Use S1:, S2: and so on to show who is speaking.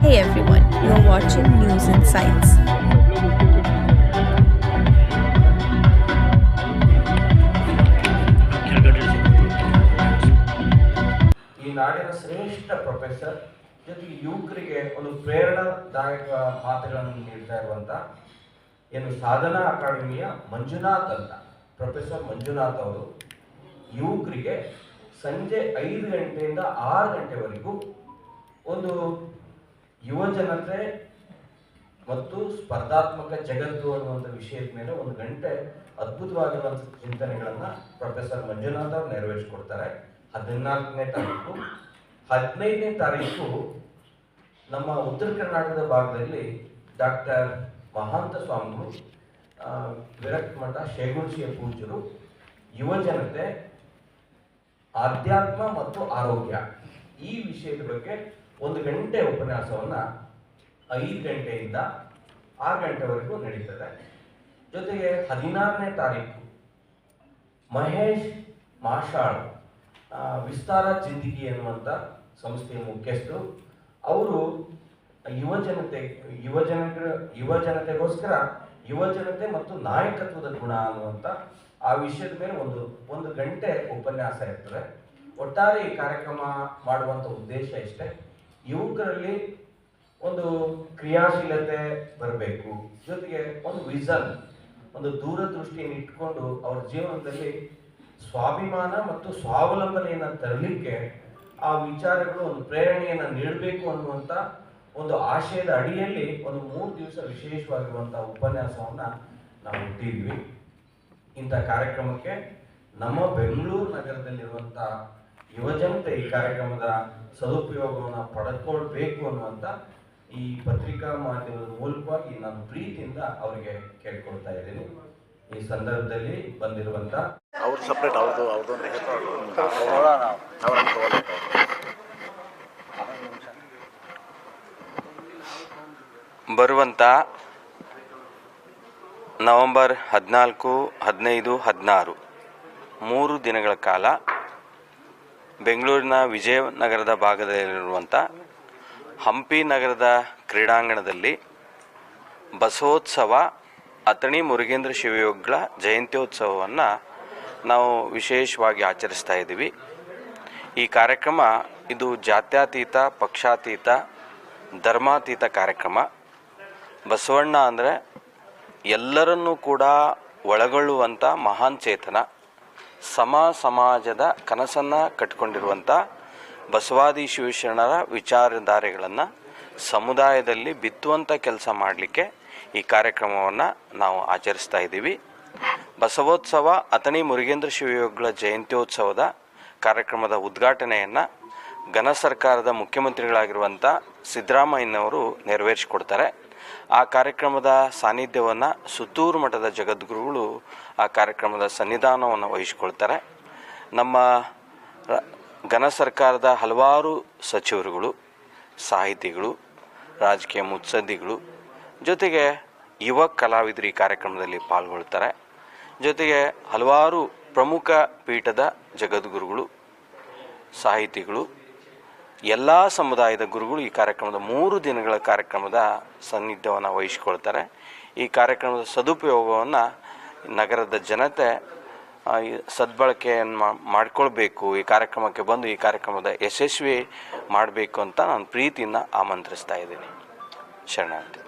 S1: Hey everyone, you're watching News Insights.
S2: ಈ ನಾಡಿನ ಶ್ರೇಷ್ಠ ಪ್ರೊಫೆಸರ್ ಜೊತೆಗೆ ಯುವಕರಿಗೆ ಒಂದು ಪ್ರೇರಣಾದಾಯಕ ಮಾತುಗಳನ್ನು ನೀಡ್ತಾ ಇರುವಂತ ಏನು ಸಾಧನಾ ಅಕಾಡೆಮಿಯ ಮಂಜುನಾಥ್ ಅಂತ ಪ್ರೊಫೆಸರ್ ಮಂಜುನಾಥ್ ಅವರು ಯುವಕರಿಗೆ ಸಂಜೆ 5 ಗಂಟೆಯಿಂದ 6 ಗಂಟೆವರೆಗೂ ಒಂದು ಯುವ ಜನತೆ ಮತ್ತು ಸ್ಪರ್ಧಾತ್ಮಕ ಜಗತ್ತು ಅನ್ನುವಂಥ ವಿಷಯದ ಮೇಲೆ 1 ಗಂಟೆ ಅದ್ಭುತವಾಗಿರುವಂಥ ಚಿಂತನೆಗಳನ್ನು ಪ್ರೊಫೆಸರ್ ಮಂಜುನಾಥ್ ಅವರು ನೆರವೇರಿಸಿಕೊಡ್ತಾರೆ. 14ನೇ ತಾರೀಕು 15ನೇ ತಾರೀಕು ನಮ್ಮ ಉತ್ತರ ಕರ್ನಾಟಕದ ಭಾಗದಲ್ಲಿ ಡಾಕ್ಟರ್ ಮಹಾಂತ ಸ್ವಾಮಿಗಳು ವಿರಕ್ತ ಮಠ ಶೇಗುರ್ಚಿಯ ಪೂಜ್ಯರು ಯುವ ಜನತೆ ಆಧ್ಯಾತ್ಮ ಮತ್ತು ಆರೋಗ್ಯ ಈ ವಿಷಯದ ಬಗ್ಗೆ 1 ಗಂಟೆ ಉಪನ್ಯಾಸವನ್ನ 5 ಗಂಟೆಯಿಂದ 6 ಗಂಟೆವರೆಗೂ ನಡೀತದೆ. ಜೊತೆಗೆ 16ನೇ ತಾರೀಕು ಮಹೇಶ್ ಮಾಷಾಳ್ ವಿಸ್ತಾರ ಚಿಂದಿಗಿ ಎನ್ನುವಂಥ ಸಂಸ್ಥೆಯ ಮುಖ್ಯಸ್ಥರು ಅವರು ಯುವ ಜನತೆಗೋಸ್ಕರ ಯುವ ಜನತೆ ಮತ್ತು ನಾಯಕತ್ವದ ಗುಣ ಅನ್ನುವಂಥ ಆ ವಿಷಯದ ಮೇಲೆ ಒಂದು ಗಂಟೆ ಉಪನ್ಯಾಸ ಇರ್ತದೆ. ಒಟ್ಟಾರೆ ಈ ಕಾರ್ಯಕ್ರಮ ಮಾಡುವಂಥ ಉದ್ದೇಶ ಇಷ್ಟೇ, ಯುವಕರಲ್ಲಿ ಒಂದು ಕ್ರಿಯಾಶೀಲತೆ ಬರಬೇಕು, ಜೊತೆಗೆ ಒಂದು ವಿಷನ್, ಒಂದು ದೂರದೃಷ್ಟಿಯನ್ನು ಇಟ್ಕೊಂಡು ಅವ್ರ ಜೀವನದಲ್ಲಿ ಸ್ವಾಭಿಮಾನ ಮತ್ತು ಸ್ವಾವಲಂಬನೆಯನ್ನು ತರಲಿಕ್ಕೆ ಆ ವಿಚಾರಗಳು ಒಂದು ಪ್ರೇರಣೆಯನ್ನು ನೀಡಬೇಕು ಅನ್ನುವಂಥ ಒಂದು ಆಶಯದ ಅಡಿಯಲ್ಲಿ ಒಂದು 3 ದಿವಸ ವಿಶೇಷವಾಗಿರುವಂಥ ಉಪನ್ಯಾಸವನ್ನು ನಾವು ಇಟ್ಟಿದ್ವಿ. ಇಂಥ ಕಾರ್ಯಕ್ರಮಕ್ಕೆ ನಮ್ಮ ಬೆಂಗಳೂರು ನಗರದಲ್ಲಿರುವಂಥ ಯುವಜನತೆ ಈ ಕಾರ್ಯಕ್ರಮದ ಸದುಪಯೋಗವನ್ನು ಪಡೆದುಕೊಳ್ಬೇಕು ಅನ್ನುವಂಥ ಈ ಪತ್ರಿಕಾ ಮಾಧ್ಯಮದ ಮೂಲಕವಾಗಿ ನಾನು ಪ್ರೀತಿಯಿಂದ ಅವರಿಗೆ ಕೇಳ್ಕೊಳ್ತಾ ಇದ್ದೀನಿ. ಈ ಸಂದರ್ಭದಲ್ಲಿ ಬಂದಿರುವಂಥ
S3: ಅವ್ರು ಸಪ್ರೇಟ್ ಅವ್ರದ್ದು
S4: ಬರುವಂಥ ನವೆಂಬರ್ 14, 15, 16 3 ದಿನಗಳ ಕಾಲ ಬೆಂಗಳೂರಿನ ವಿಜಯನಗರದ ಭಾಗದಲ್ಲಿರುವಂಥ ಹಂಪಿ ನಗರದ ಕ್ರೀಡಾಂಗಣದಲ್ಲಿ ಬಸವೋತ್ಸವ ಅಥಣಿ ಮುರುಗೇಂದ್ರ ಶಿವಯೋಗಿಗಳ ಜಯಂತ್ಯೋತ್ಸವವನ್ನು ನಾವು ವಿಶೇಷವಾಗಿ ಆಚರಿಸ್ತಾ ಇದ್ದೀವಿ. ಈ ಕಾರ್ಯಕ್ರಮ ಇದು ಜಾತ್ಯತೀತ, ಪಕ್ಷಾತೀತ, ಧರ್ಮಾತೀತ ಕಾರ್ಯಕ್ರಮ. ಬಸವಣ್ಣ ಅಂದರೆ ಎಲ್ಲರನ್ನೂ ಕೂಡ ಒಳಗೊಳ್ಳುವಂಥ ಮಹಾನ್ ಚೇತನ, ಸಮಾಜದ ಕನಸನ್ನು ಕಟ್ಟಿಕೊಂಡಿರುವಂಥ ಬಸವಾದಿ ಶಿವಶರಣರ ವಿಚಾರಧಾರೆಗಳನ್ನು ಸಮುದಾಯದಲ್ಲಿ ಬಿತ್ತುವಂಥ ಕೆಲಸ ಮಾಡಲಿಕ್ಕೆ ಈ ಕಾರ್ಯಕ್ರಮವನ್ನು ನಾವು ಆಚರಿಸ್ತಾ ಇದ್ದೀವಿ. ಬಸವೋತ್ಸವ ಅಥಣಿ ಮುರುಗೇಂದ್ರ ಶಿವಯೋಗಿಗಳ ಜಯಂತ್ಯೋತ್ಸವದ ಕಾರ್ಯಕ್ರಮದ ಉದ್ಘಾಟನೆಯನ್ನು ಘನ ಸರ್ಕಾರದ ಮುಖ್ಯಮಂತ್ರಿಗಳಾಗಿರುವಂಥ ಸಿದ್ದರಾಮಯ್ಯನವರು ನೆರವೇರಿಸಿಕೊಡ್ತಾರೆ. ಆ ಕಾರ್ಯಕ್ರಮದ ಸಾನ್ನಿಧ್ಯವನ್ನು ಸುತ್ತೂರು ಮಠದ ಜಗದ್ಗುರುಗಳು ಆ ಕಾರ್ಯಕ್ರಮದ ಸನ್ನಿಧಾನವನ್ನು ವಹಿಸಿಕೊಳ್ತಾರೆ. ನಮ್ಮ ಘನ ಸರ್ಕಾರದ ಹಲವಾರು ಸಚಿವರುಗಳು, ಸಾಹಿತಿಗಳು, ರಾಜಕೀಯ ಮುತ್ಸದ್ದಿಗಳು, ಜೊತೆಗೆ ಯುವ ಕಲಾವಿದರು ಈ ಕಾರ್ಯಕ್ರಮದಲ್ಲಿ ಪಾಲ್ಗೊಳ್ತಾರೆ. ಜೊತೆಗೆ ಹಲವಾರು ಪ್ರಮುಖ ಪೀಠದ ಜಗದ್ಗುರುಗಳು, ಸಾಹಿತಿಗಳು, ಎಲ್ಲ ಸಮುದಾಯದ ಗುರುಗಳು ಈ ಕಾರ್ಯಕ್ರಮದ 3 ದಿನಗಳ ಕಾರ್ಯಕ್ರಮದ ಸಾನ್ನಿಧ್ಯವನ್ನು ವಹಿಸಿಕೊಳ್ತಾರೆ. ಈ ಕಾರ್ಯಕ್ರಮದ ಸದುಪಯೋಗವನ್ನು ನಗರದ ಜನತೆ ಸದ್ಬಳಕೆಯನ್ನು ಮಾಡಿಕೊಳ್ಬೇಕು, ಈ ಕಾರ್ಯಕ್ರಮಕ್ಕೆ ಬಂದು ಈ ಕಾರ್ಯಕ್ರಮದ ಯಶಸ್ವಿ ಮಾಡಬೇಕು ಅಂತ ನಾನು ಪ್ರೀತಿಯಿಂದ ಆಮಂತ್ರಿಸ್ತಾ ಇದ್ದೀನಿ. ಶರಣಾರ್ಥಿ.